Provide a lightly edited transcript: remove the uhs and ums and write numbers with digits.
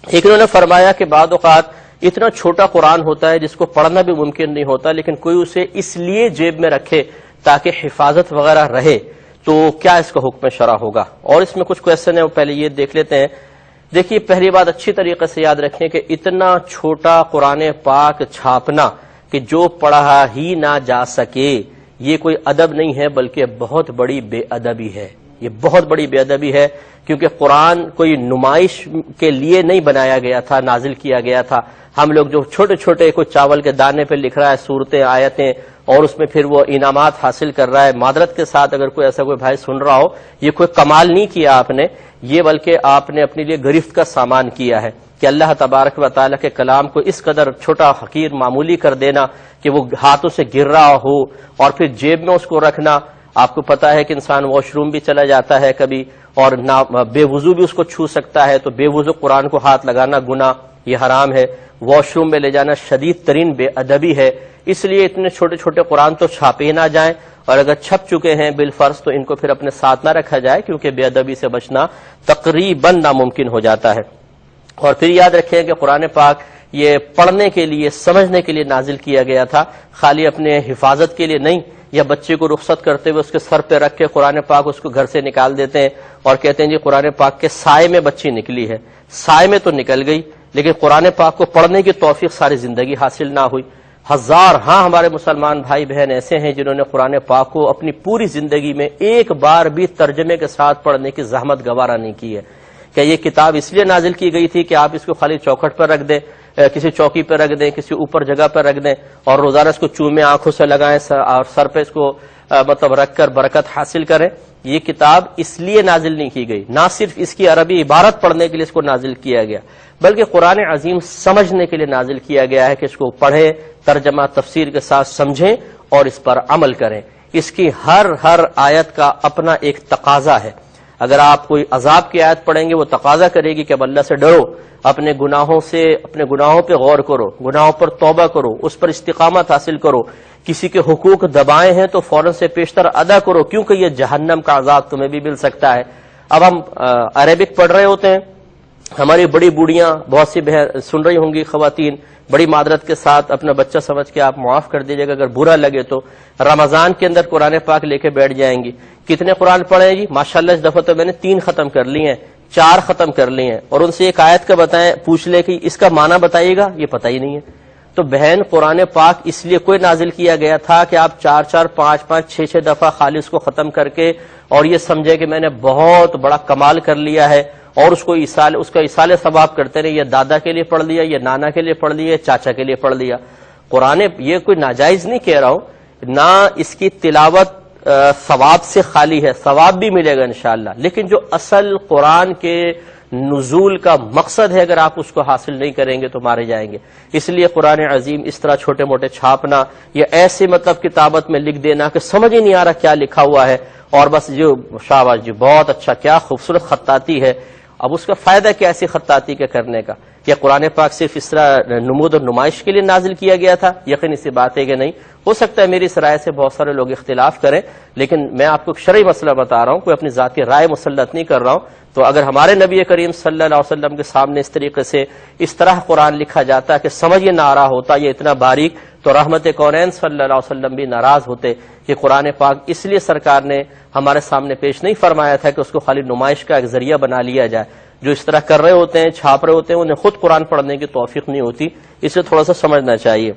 ایک انہوں نے فرمایا کہ بعض اوقات اتنا چھوٹا قرآن ہوتا ہے جس کو پڑھنا بھی ممکن نہیں ہوتا، لیکن کوئی اسے اس لیے جیب میں رکھے تاکہ حفاظت وغیرہ رہے، تو کیا اس کا حکم شرع ہوگا؟ اور اس میں کچھ کویسچن ہے، وہ پہلے یہ دیکھ لیتے ہیں۔ دیکھیے، پہلی بات اچھی طریقے سے یاد رکھیں کہ اتنا چھوٹا قرآن پاک چھاپنا کہ جو پڑھا ہی نہ جا سکے، یہ کوئی ادب نہیں ہے بلکہ بہت بڑی بے ادبی ہے۔ یہ بہت بڑی بے ادبی ہے، کیونکہ قرآن کوئی نمائش کے لیے نہیں بنایا گیا تھا، نازل کیا گیا تھا۔ ہم لوگ جو چھوٹے چھوٹے کوئی چاول کے دانے پہ لکھ رہا ہے صورتیں، آیتیں، اور اس میں پھر وہ انعامات حاصل کر رہا ہے، معذرت کے ساتھ اگر کوئی ایسا کوئی بھائی سن رہا ہو، یہ کوئی کمال نہیں کیا آپ نے، یہ بلکہ آپ نے اپنے لیے گرفت کا سامان کیا ہے کہ اللہ تبارک و تعالیٰ کے کلام کو اس قدر چھوٹا حقیر معمولی کر دینا کہ وہ ہاتھوں سے گر رہا ہو اور پھر جیب میں اس کو رکھنا۔ آپ کو پتا ہے کہ انسان واش روم بھی چلا جاتا ہے کبھی، اور بے وضو بھی اس کو چھو سکتا ہے، تو بے وضو قرآن کو ہاتھ لگانا گناہ، یہ حرام ہے۔ واش روم میں لے جانا شدید ترین بے ادبی ہے۔ اس لیے اتنے چھوٹے چھوٹے قرآن تو چھاپے نہ جائیں، اور اگر چھپ چکے ہیں بالفرض تو ان کو پھر اپنے ساتھ نہ رکھا جائے، کیونکہ بے ادبی سے بچنا تقریباً ناممکن ہو جاتا ہے۔ اور پھر یاد رکھیں کہ قرآن پاک یہ پڑھنے کے لیے، سمجھنے کے لیے نازل کیا گیا تھا، خالی اپنے حفاظت کے لیے نہیں، یا بچے کو رخصت کرتے ہوئے اس کے سر پہ رکھ کے قرآن پاک اس کو گھر سے نکال دیتے ہیں اور کہتے ہیں جی قرآن پاک کے سائے میں بچی نکلی ہے۔ سائے میں تو نکل گئی، لیکن قرآن پاک کو پڑھنے کی توفیق ساری زندگی حاصل نہ ہوئی۔ ہاں ہمارے مسلمان بھائی بہن ایسے ہیں جنہوں نے قرآن پاک کو اپنی پوری زندگی میں ایک بار بھی ترجمے کے ساتھ پڑھنے کی زحمت گوارا نہیں کی ہے۔ کہ یہ کتاب اس لیے نازل کی گئی تھی کہ آپ اس کو خالی چوکھٹ پر رکھ دیں، کسی چوکی پہ رکھ دیں، کسی اوپر جگہ پہ رکھ دیں، اور روزانہ اس کو چومیں، آنکھوں سے لگائیں، اور سر پہ اس کو مطلب رکھ کر برکت حاصل کریں۔ یہ کتاب اس لیے نازل نہیں کی گئی، نہ صرف اس کی عربی عبارت پڑھنے کے لیے اس کو نازل کیا گیا، بلکہ قرآن عظیم سمجھنے کے لیے نازل کیا گیا ہے کہ اس کو پڑھیں، ترجمہ تفسیر کے ساتھ سمجھیں اور اس پر عمل کریں۔ اس کی ہر آیت کا اپنا ایک تقاضا ہے۔ اگر آپ کوئی عذاب کی آیت پڑھیں گے، وہ تقاضا کرے گی کہ اب اللہ سے ڈرو، اپنے گناہوں پہ غور کرو، گناہوں پر توبہ کرو، اس پر استقامت حاصل کرو، کسی کے حقوق دبائے ہیں تو فوراً سے پیشتر ادا کرو، کیونکہ یہ جہنم کا عذاب تمہیں بھی مل سکتا ہے۔ اب ہم عربک پڑھ رہے ہوتے ہیں، ہماری بڑی بوڑھیاں بہت سی سن رہی ہوں گی، خواتین بڑی معذرت کے ساتھ اپنا بچہ سمجھ کے آپ معاف کر دیجیے گا اگر برا لگے تو، رمضان کے اندر قرآن پاک لے کے بیٹھ جائیں گی، کتنے قرآن پڑھیں جی؟ ماشاءاللہ اس دفعہ تو میں نے 3 ختم کر لی ہیں، 4 ختم کر لی ہیں، اور ان سے ایک آیت کا بتائیں، پوچھ لے کہ اس کا معنی بتائیے گا، یہ پتہ ہی نہیں ہے۔ تو بہن، قرآن پاک اس لیے کوئی نازل کیا گیا تھا کہ آپ 4 5 6 دفعہ خالی اس کو ختم کر کے اور یہ سمجھے کہ میں نے بہت بڑا کمال کر لیا ہے، اور اس کا ایصال ثواب کرتے رہے، یہ دادا کے لیے پڑھ لیا، یہ نانا کے لیے پڑھ لیا، یہ چاچا کے لیے پڑھ لیا۔ قرآن یہ کوئی ناجائز نہیں کہہ رہا ہوں، نہ اس کی تلاوت ثواب سے خالی ہے، ثواب بھی ملے گا انشاءاللہ، لیکن جو اصل قرآن کے نزول کا مقصد ہے اگر آپ اس کو حاصل نہیں کریں گے تو مارے جائیں گے۔ اس لیے قرآن عظیم اس طرح چھوٹے موٹے چھاپنا، یا ایسے مطلب کتابت میں لکھ دینا کہ سمجھ ہی نہیں آ رہا کیا لکھا ہوا ہے، اور بس جو شاباش جی بہت اچھا، کیا خوبصورت خطاطی ہے۔ اب اس کا فائدہ کیا ایسی خطاطی کے کرنے کا؟ کیا قرآن پاک صرف اس طرح نمود اور نمائش کے لیے نازل کیا گیا تھا؟ یقینی سی بات ہے کہ نہیں۔ ہو سکتا ہے میری اس رائے سے بہت سارے لوگ اختلاف کریں، لیکن میں آپ کو ایک شرعی مسئلہ بتا رہا ہوں، کوئی اپنی ذاتی رائے مسلط نہیں کر رہا ہوں۔ تو اگر ہمارے نبی کریم صلی اللہ علیہ وسلم کے سامنے اس طریقے سے اس طرح قرآن لکھا جاتا کہ سمجھ یہ نہ آ رہا ہوتا، یہ اتنا باریک، تو رحمت کونین صلی اللہ علیہ وسلم بھی ناراض ہوتے کہ قرآن پاک اس لیے سرکار نے ہمارے سامنے پیش نہیں فرمایا تھا کہ اس کو خالی نمائش کا ایک ذریعہ بنا لیا جائے۔ جو اس طرح کر رہے ہوتے ہیں، چھاپ رہے ہوتے ہیں، انہیں خود قرآن پڑھنے کی توفیق نہیں ہوتی، اسے تھوڑا سا سمجھنا چاہیے۔